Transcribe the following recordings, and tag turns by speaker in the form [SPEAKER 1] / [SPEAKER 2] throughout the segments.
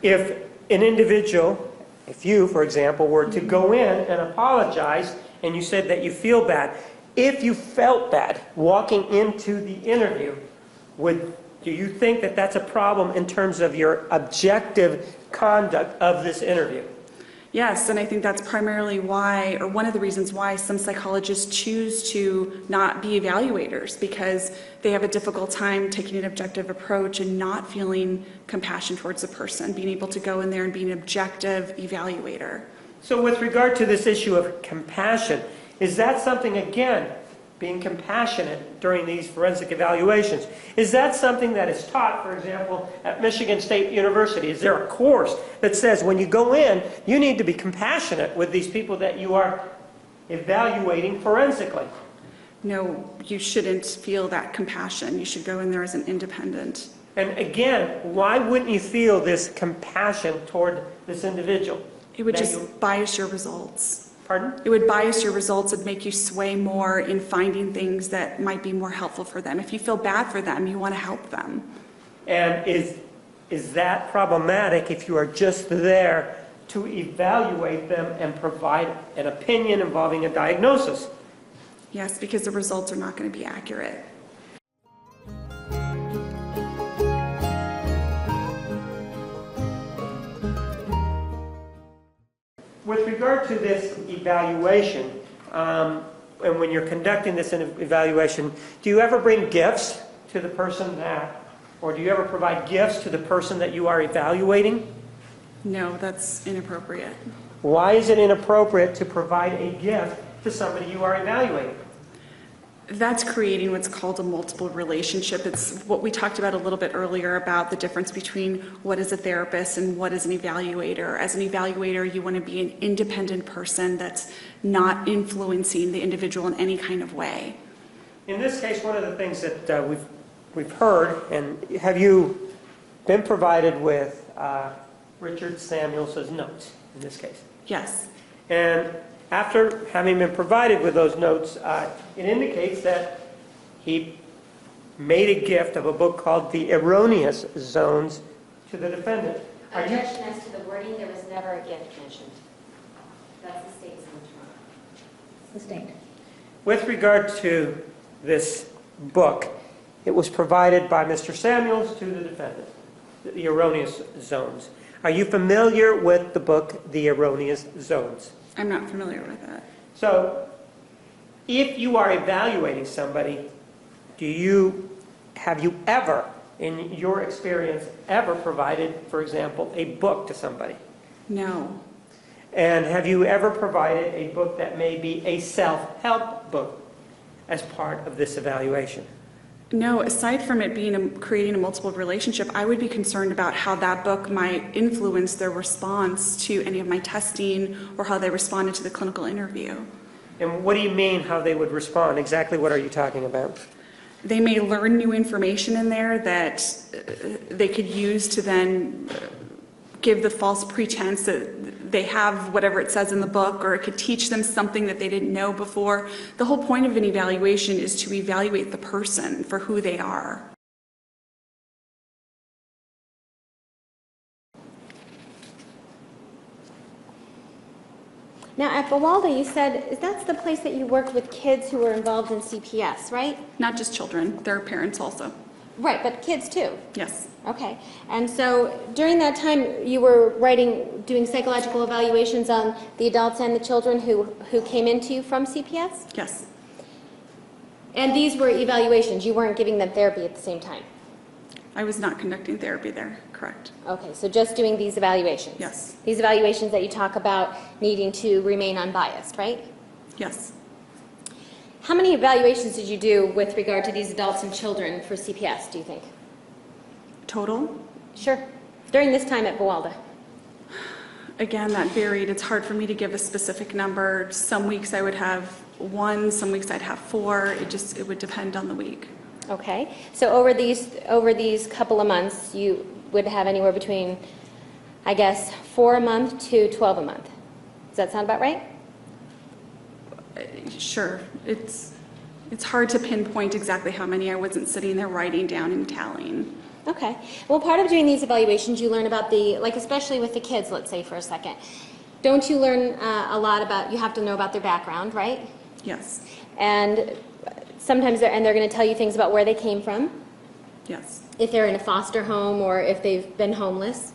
[SPEAKER 1] if an individual, if you, for example, were to go in and apologize, and you said that you feel bad, if you felt bad walking into the interview, do you think that that's a problem in terms of your objective conduct of this interview?
[SPEAKER 2] Yes, and I think that's primarily why, or one of the reasons why some psychologists choose to not be evaluators, because they have a difficult time taking an objective approach and not feeling compassion towards a person, being able to go in there and be an objective evaluator.
[SPEAKER 1] So with regard to this issue of compassion, is that something, again, being compassionate during these forensic evaluations, is that something that is taught, for example, at Michigan State University? Is there a course that says when you go in, you need to be compassionate with these people that you are evaluating forensically?
[SPEAKER 2] No, you shouldn't feel that compassion. You should go in there as an independent.
[SPEAKER 1] And again, why wouldn't you feel this compassion toward this individual?
[SPEAKER 2] It would just bias your results.
[SPEAKER 1] Pardon?
[SPEAKER 2] It would bias your results and make you sway more in finding things that might be more helpful for them. If you feel bad for them, you want to help them.
[SPEAKER 1] And is that problematic if you are just there to evaluate them and provide an opinion involving a diagnosis?
[SPEAKER 2] Yes, because the results are not going to be accurate.
[SPEAKER 1] With regard to this evaluation, and when you're conducting this evaluation, do you ever bring gifts to the person or do you ever provide gifts to the person that you are evaluating?
[SPEAKER 2] No, that's inappropriate.
[SPEAKER 1] Why is it inappropriate to provide a gift to somebody you are evaluating?
[SPEAKER 2] That's creating what's called a multiple relationship. It's what we talked about a little bit earlier about the difference between what is a therapist and what is an evaluator. As an evaluator, you want to be an independent person that's not influencing the individual in any kind of way.
[SPEAKER 1] In this case, one of the things that we've heard, and have you been provided with Richard Samuels' notes in this case?
[SPEAKER 2] Yes.
[SPEAKER 1] And after having been provided with those notes, it indicates that he made a gift of a book called The Erroneous Zones to the defendant.
[SPEAKER 3] Objection as to the wording, there was never a gift mentioned. That's the state's term.
[SPEAKER 4] Sustained.
[SPEAKER 1] With regard to this book, it was provided by Mr. Samuels to the defendant, The Erroneous Zones. Are you familiar with the book, The Erroneous Zones?
[SPEAKER 2] I'm not familiar with that.
[SPEAKER 1] So, if you are evaluating somebody, have you ever, in your experience, ever provided, for example, a book to somebody?
[SPEAKER 2] No.
[SPEAKER 1] And have you ever provided a book that may be a self-help book as part of this evaluation?
[SPEAKER 2] No, aside from it being creating a multiple relationship, I would be concerned about how that book might influence their response to any of my testing or how they responded to the clinical interview.
[SPEAKER 1] And what do you mean how they would respond? Exactly what are you talking about?
[SPEAKER 2] They may learn new information in there that they could use to then give the false pretense that they have whatever it says in the book, or it could teach them something that they didn't know before. The whole point of an evaluation is to evaluate the person for who they are.
[SPEAKER 3] Now at Bawalda, you said that's the place that you worked with kids who were involved in CPS, right?
[SPEAKER 2] Not just children, there are parents also.
[SPEAKER 3] Right, but kids too?
[SPEAKER 2] Yes.
[SPEAKER 3] Okay. And so during that time, you were doing psychological evaluations on the adults and the children who came into you from CPS?
[SPEAKER 2] Yes.
[SPEAKER 3] And these were evaluations. You weren't giving them therapy at the same time?
[SPEAKER 2] I was not conducting therapy there, correct.
[SPEAKER 3] Okay, so just doing these evaluations?
[SPEAKER 2] Yes.
[SPEAKER 3] These evaluations that you talk about needing to remain unbiased, right?
[SPEAKER 2] Yes.
[SPEAKER 3] How many evaluations did you do with regard to these adults and children for CPS, do you think?
[SPEAKER 2] Total?
[SPEAKER 3] Sure. During this time at Bawalda?
[SPEAKER 2] Again, that varied. It's hard for me to give a specific number. Some weeks I would have 1, some weeks I'd have 4. It would depend on the week.
[SPEAKER 3] Okay. So over these couple of months, you would have anywhere between, I guess, 4 a month to 12 a month. Does that sound about right?
[SPEAKER 2] Sure. It's hard to pinpoint exactly how many. I wasn't sitting there writing down and tallying.
[SPEAKER 3] Okay. Well, part of doing these evaluations, you learn about like especially with the kids, let's say for a second. Don't you learn a lot about, you have to know about their background, right?
[SPEAKER 2] Yes.
[SPEAKER 3] And sometimes they're going to tell you things about where they came from,
[SPEAKER 2] Yes.
[SPEAKER 3] if they're in a foster home or if they've been homeless.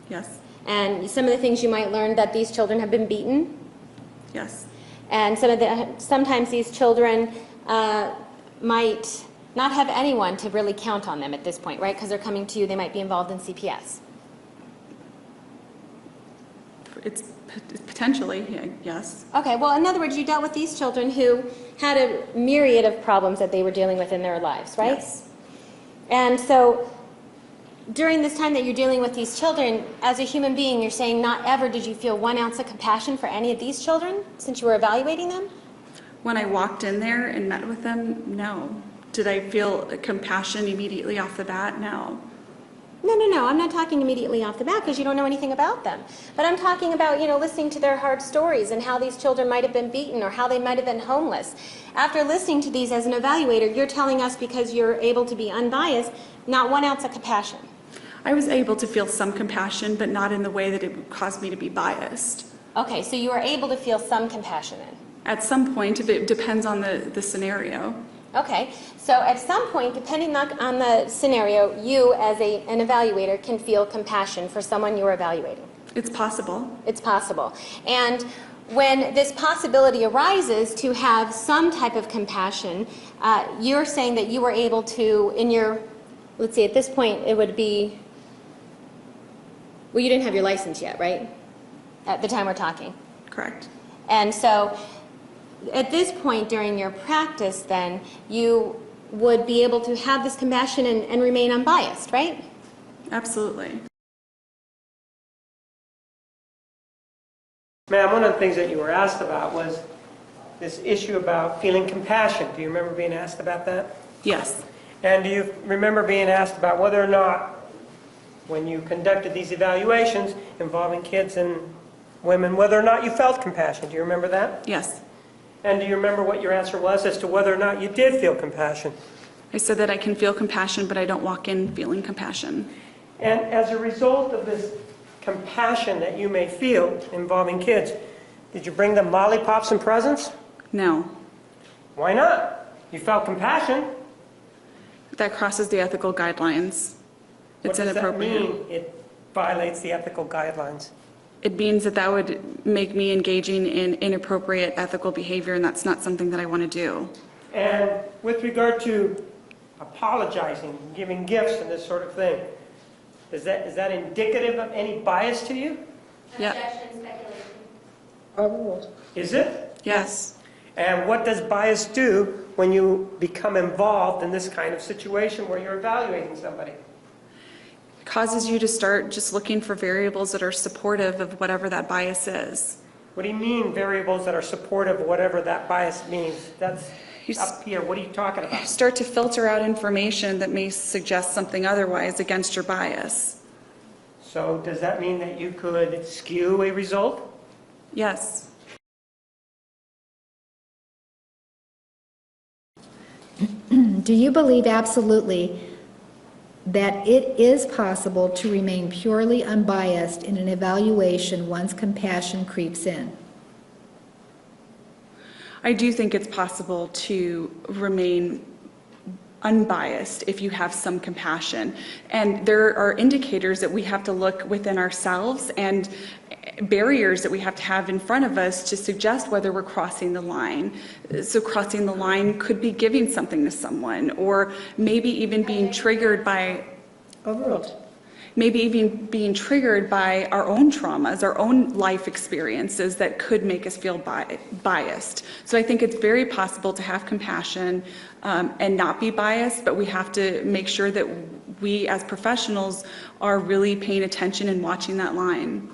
[SPEAKER 2] Yes.
[SPEAKER 3] And some of the things you might learn that these children have been beaten.
[SPEAKER 2] Yes.
[SPEAKER 3] And sometimes these children might not have anyone to really count on them at this point, right? Because they're coming to you, they might be involved in CPS.
[SPEAKER 2] It's potentially, yes.
[SPEAKER 3] Okay, well, in other words, you dealt with these children who had a myriad of problems that they were dealing with in their lives, right?
[SPEAKER 2] Yes.
[SPEAKER 3] And so during this time that you're dealing with these children, as a human being, you're saying not ever did you feel 1 ounce of compassion for any of these children since you were evaluating them?
[SPEAKER 2] When I walked in there and met with them, no. Did I feel compassion immediately off the bat? No.
[SPEAKER 3] No, I'm not talking immediately off the bat because you don't know anything about them. But I'm talking about, listening to their hard stories and how these children might have been beaten or how they might have been homeless. After listening to these as an evaluator, you're telling us because you're able to be unbiased, not 1 ounce of compassion.
[SPEAKER 2] I was able to feel some compassion, but not in the way that it would cause me to be biased.
[SPEAKER 3] Okay, so you were able to feel some compassion then?
[SPEAKER 2] At some point, it depends on the scenario.
[SPEAKER 3] Okay, so at some point, depending on the scenario, you as an evaluator can feel compassion for someone you're evaluating.
[SPEAKER 2] It's possible.
[SPEAKER 3] It's possible. And when this possibility arises to have some type of compassion, you're saying that you were able to, let's see, at this point it would be, well, you didn't have your license yet, right? At the time we're talking.
[SPEAKER 2] Correct.
[SPEAKER 3] And so at this point during your practice, then, you would be able to have this compassion and remain unbiased, right?
[SPEAKER 2] Absolutely.
[SPEAKER 1] Ma'am, one of the things that you were asked about was this issue about feeling compassion. Do you remember being asked about that?
[SPEAKER 2] Yes.
[SPEAKER 1] And do you remember being asked about whether or not, when you conducted these evaluations involving kids and women, whether or not you felt compassion? Do you remember that?
[SPEAKER 2] Yes.
[SPEAKER 1] And do you remember what your answer was as to whether or not you did feel compassion?
[SPEAKER 2] I said that I can feel compassion, but I don't walk in feeling compassion.
[SPEAKER 1] And as a result of this compassion that you may feel involving kids, did you bring them lollipops and presents?
[SPEAKER 2] No.
[SPEAKER 1] Why not? You felt compassion.
[SPEAKER 2] That crosses the ethical guidelines. It's inappropriate.
[SPEAKER 1] What does that mean? It violates the ethical guidelines.
[SPEAKER 2] It means that would make me engaging in inappropriate ethical behavior, and that's not something that I want to do.
[SPEAKER 1] And with regard to apologizing, giving gifts and this sort of thing, is that indicative of any bias to you?
[SPEAKER 2] Yeah.
[SPEAKER 3] Objection, speculation.
[SPEAKER 4] Overruled.
[SPEAKER 1] Is it?
[SPEAKER 2] Yes.
[SPEAKER 1] And what does bias do when you become involved in this kind of situation where you're evaluating somebody?
[SPEAKER 2] Causes you to start just looking for variables that are supportive of whatever that bias is.
[SPEAKER 1] What do you mean, variables that are supportive of whatever that bias means? That's
[SPEAKER 2] You
[SPEAKER 1] up here. What are you talking about?
[SPEAKER 2] start to filter out information that may suggest something otherwise against your bias.
[SPEAKER 1] So does that mean that you could skew a result?
[SPEAKER 2] Yes.
[SPEAKER 4] Do you believe absolutely that it is possible to remain purely unbiased in an evaluation once compassion creeps in?
[SPEAKER 2] I do think it's possible to remain unbiased if you have some compassion. And there are indicators that we have to look within ourselves and barriers that we have to have in front of us to suggest whether we're crossing the line. So crossing the line could be giving something to someone, or maybe even being triggered by
[SPEAKER 4] Overruled.
[SPEAKER 2] maybe even being triggered by our own traumas, our own life experiences that could make us feel biased. So I think it's very possible to have compassion and not be biased, but we have to make sure that we as professionals are really paying attention and watching that line.